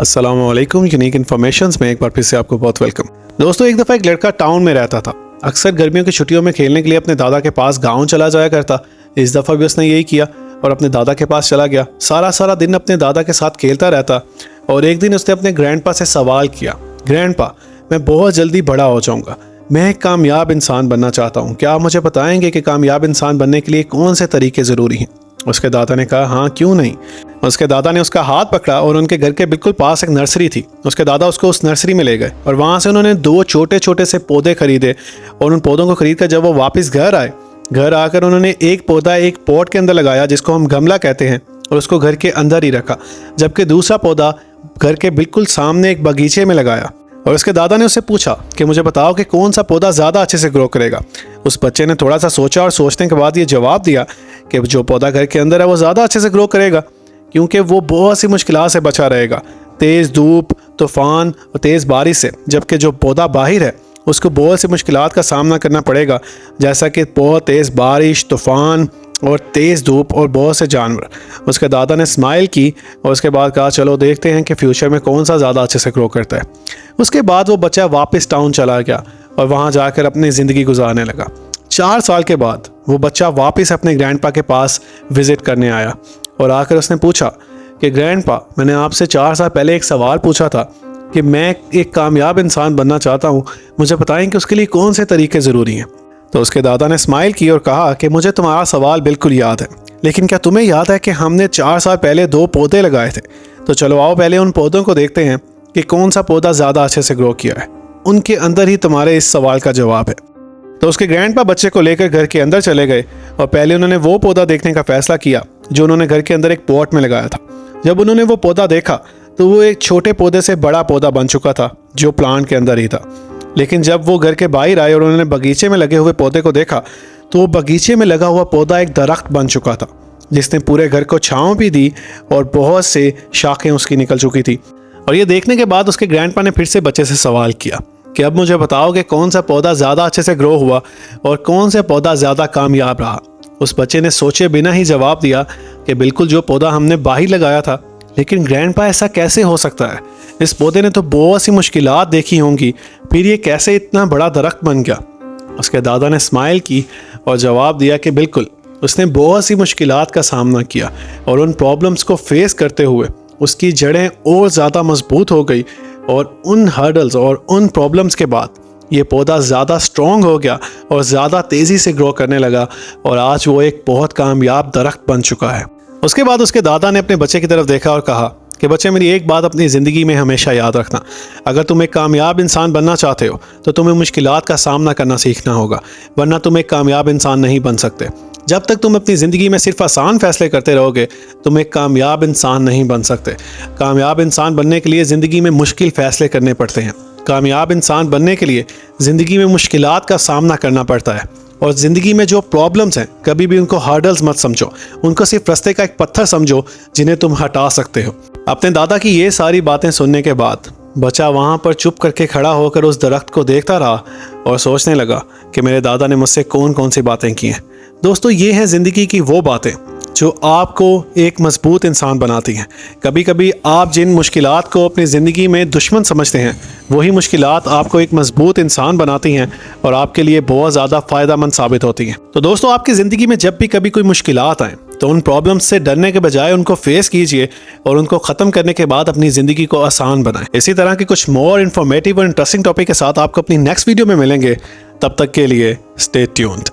अस्सलामुअलैकुम। Unique informations में एक बार फिर से आपको बहुत वेलकम। दोस्तों, एक दफ़ा एक लड़का टाउन में रहता था। अक्सर गर्मियों की छुट्टियों में खेलने के लिए अपने दादा के पास गांव चला जाया करता। इस दफ़ा भी उसने यही किया और अपने दादा के पास चला गया। सारा दिन अपने दादा के साथ खेलता रहता और एक दिन उसने अपने ग्रैंडपा से सवाल किया, ग्रैंडपा, मैं बहुत जल्दी बड़ा हो जाऊँगा, मैं एक कामयाब इंसान बनना चाहता हूँ, क्या आप मुझे बताएंगे कि कामयाब इंसान बनने के लिए कौन से तरीके ज़रूरी हैं? उसके दादा ने कहा, हाँ क्यों नहीं। उसके दादा ने उसका हाथ पकड़ा और उनके घर के बिल्कुल पास एक नर्सरी थी। उसके दादा उसको उस नर्सरी में ले गए और वहाँ से उन्होंने 2 छोटे छोटे से पौधे खरीदे और उन पौधों को खरीद कर जब वो वापस घर आए, घर आकर उन्होंने एक पौधा एक पॉट के अंदर लगाया जिसको हम गमला कहते हैं और उसको घर के अंदर ही रखा, जबकि दूसरा पौधा घर के बिल्कुल सामने एक बगीचे में लगाया। और उसके दादा ने उससे पूछा कि मुझे बताओ कि कौन सा पौधा ज़्यादा अच्छे से ग्रो करेगा। उस बच्चे ने थोड़ा सा सोचा और सोचने के बाद ये जवाब दिया कि जो पौधा घर के अंदर है वो ज़्यादा अच्छे से ग्रो करेगा, क्योंकि वो बहुत सी मुश्किलात से बचा रहेगा, तेज़ धूप, तूफ़ान और तेज़ बारिश से। जबकि जो पौधा बाहर है उसको बहुत सी मुश्किलात का सामना करना पड़ेगा, जैसा कि बहुत तेज़ बारिश, तूफ़ान और तेज़ धूप और बहुत से जानवर। उसके दादा ने स्माइल की और उसके बाद कहा, चलो देखते हैं कि फ्यूचर में कौन सा ज़्यादा अच्छे से ग्रो करता है। उसके बाद वो बच्चा वापस टाउन चला गया और वहाँ जाकर अपनी ज़िंदगी गुजारने लगा। 4 साल के बाद वो बच्चा वापस अपने ग्रैंडपा के पास विज़िट करने आया और आकर उसने पूछा कि ग्रैंडपा, मैंने आपसे 4 साल पहले एक सवाल पूछा था कि मैं एक कामयाब इंसान बनना चाहता हूँ, मुझे बताएं कि उसके लिए कौन से तरीके ज़रूरी हैं। तो उसके दादा ने स्माइल की और कहा कि मुझे तुम्हारा सवाल बिल्कुल याद है, लेकिन क्या तुम्हें याद है कि हमने 4 साल पहले 2 पौधे लगाए थे? तो चलो आओ पहले उन पौधों को देखते हैं कि कौन सा पौधा ज़्यादा अच्छे से ग्रो किया है। उनके अंदर ही तुम्हारे इस सवाल का जवाब है। तो उसके ग्रैंडपा बच्चे को लेकर घर के अंदर चले गए और पहले उन्होंने वो पौधा देखने का फैसला किया जो उन्होंने घर के अंदर एक पॉट में लगाया था। जब उन्होंने वो पौधा देखा तो वो एक छोटे पौधे से बड़ा पौधा बन चुका था जो प्लांट के अंदर ही था। लेकिन जब वो घर के बाहर आए और उन्होंने बगीचे में लगे हुए पौधे को देखा तो वो बगीचे में लगा हुआ पौधा एक दरख्त बन चुका था, जिसने पूरे घर को छांव भी दी और बहुत से शाखें उसकी निकल चुकी थी। और ये देखने के बाद उसके ग्रैंडपा ने फिर से बच्चे से सवाल किया कि अब मुझे बताओ कि कौन सा पौधा ज़्यादा अच्छे से ग्रो हुआ और कौन सा पौधा ज़्यादा कामयाब रहा। उस बच्चे ने सोचे बिना ही जवाब दिया कि बिल्कुल जो पौधा हमने बाहर लगाया था। लेकिन ग्रैंडपा, ऐसा कैसे हो सकता है? इस पौधे ने तो बहुत सी मुश्किलात देखी होंगी, फिर ये कैसे इतना बड़ा दरख्त बन गया? उसके दादा ने स्माइल की और जवाब दिया कि बिल्कुल, उसने बहुत सी मुश्किलात का सामना किया और उन प्रॉब्लम्स को फेस करते हुए उसकी जड़ें और ज़्यादा मजबूत हो गई और उन हर्डल्स और उन प्रॉब्लम्स के बाद ये पौधा ज़्यादा स्ट्रॉन्ग हो गया और ज़्यादा तेज़ी से ग्रो करने लगा और आज वो एक बहुत कामयाब दरख्त बन चुका है। उसके बाद उसके दादा ने अपने बच्चे की तरफ देखा और कहा कि बच्चे, मेरी एक बात अपनी ज़िंदगी में हमेशा याद रखना, अगर तुम एक कामयाब इंसान बनना चाहते हो तो तुम्हें मुश्किलात का सामना करना सीखना होगा, वरना तुम एक कामयाब इंसान नहीं बन सकते। जब तक तुम अपनी ज़िंदगी में सिर्फ आसान फैसले करते रहोगे तुम एक कामयाब इंसान नहीं बन सकते। कामयाब इंसान बनने के लिए ज़िंदगी में मुश्किल फ़ैसले करने पड़ते हैं। कामयाब इंसान बनने के लिए ज़िंदगी में मुश्किलात का सामना करना पड़ता है और ज़िंदगी में जो प्रॉब्लम्स हैं कभी भी उनको हर्डल्स मत समझो, उनको सिर्फ रास्ते का एक पत्थर समझो जिन्हें तुम हटा सकते हो। अपने दादा की ये सारी बातें सुनने के बाद बच्चा वहाँ पर चुप करके खड़ा होकर उस दरख्त को देखता रहा और सोचने लगा कि मेरे दादा ने मुझसे कौन कौन सी बातें की हैं। दोस्तों, ये हैं ज़िंदगी की वो बातें जो आपको एक मजबूत इंसान बनाती हैं। कभी कभी आप जिन मुश्किलात को अपनी ज़िंदगी में दुश्मन समझते हैं वही मुश्किलात आपको एक मजबूत इंसान बनाती हैं और आपके लिए बहुत ज़्यादा फ़ायदेमंद साबित होती हैं। तो दोस्तों, आपकी ज़िंदगी में जब भी कभी कोई मुश्किलात आएँ तो उन प्रॉब्लम्स से डरने के बजाय उनको फेस कीजिए और उनको ख़त्म करने के बाद अपनी ज़िंदगी को आसान बनाएं। इसी तरह के कुछ मोर इन्फॉर्मेटिव और इंटरेस्टिंग टॉपिक के साथ आपको अपनी नेक्स्ट वीडियो में मिलेंगे। तब तक के लिए स्टे ट्यून्ड।